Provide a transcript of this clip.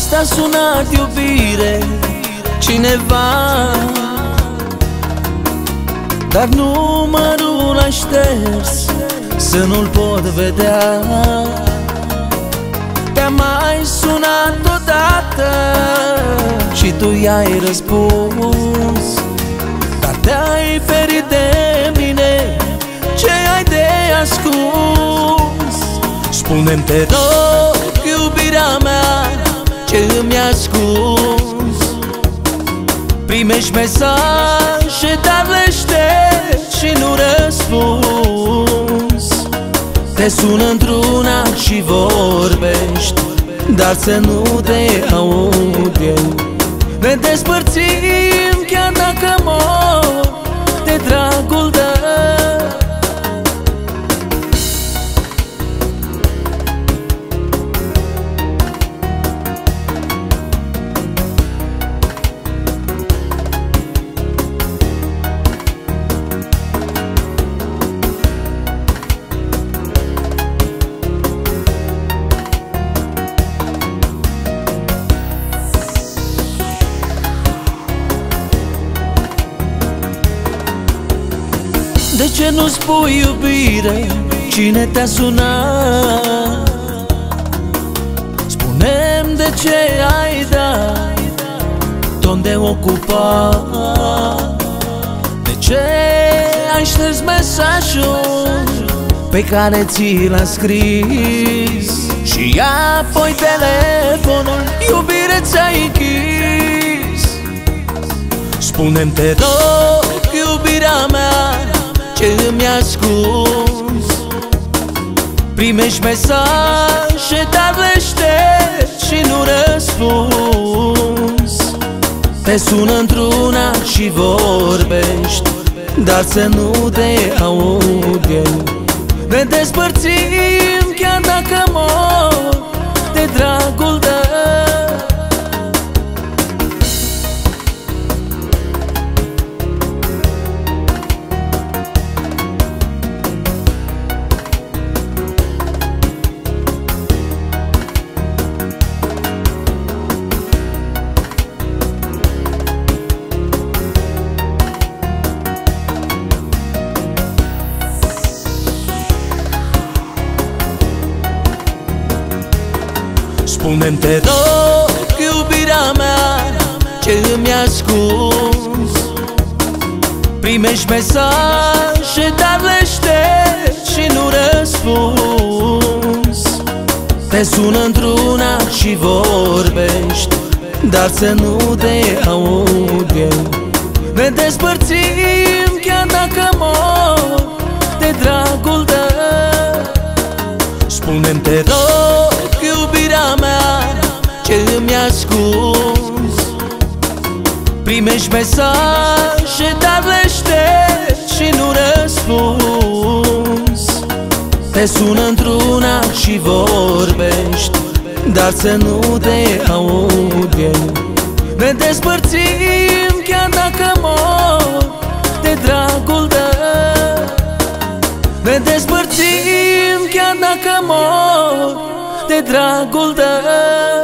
fost a sunat iubire cineva, dar numărul a șters să nu-l pot vedea. Te-am mai sunat odată și tu i-ai răspuns, dar te-ai ferit de mine, ce ai de ascuns? Spune-mi, te rog, iubirea mea, ce îmi ascunzi? Primești mesaje, dar le ștergi și nu răspunzi. Te sun într-una și vorbești, dar să nu te aud eu. Ne despărțim chiar dacă mor de dragul tău. De ce nu spui, iubire, cine te-a sunat? Spune-mi de ce ai dat ton de ocupat. De ce ai șters mesajul pe care ți l-a scris și apoi telefonul, iubire, ți-ai închis? Spune-mi, te rog, iubirea mea, ce îmi ascunzi? Primești mesaje, dar le ștergi și nu răspunzi. Te sun într-una și vorbești, dar să nu te aud eu. Ne despărțim chiar dacă mor de dragul tău. Spune-mi, te rog, iubirea mea, ce îmi ascunzi? Primești mesaje, dar le ștergi și nu răspunzi. Te sun într-una și vorbești, dar să nu te aud eu. Ne despărțim chiar dacă mor de dragul tău. Spune-mi, te rog, iubirea mea, ce îmi ascunzi? Primești mesaje, dar le ștergi și nu răspunzi. Te sun într-una și vorbești, dar să nu te aud eu. Ne despărțim chiar dacă mor de dragul tău. Ne despărțim chiar dacă mor de dragul tău.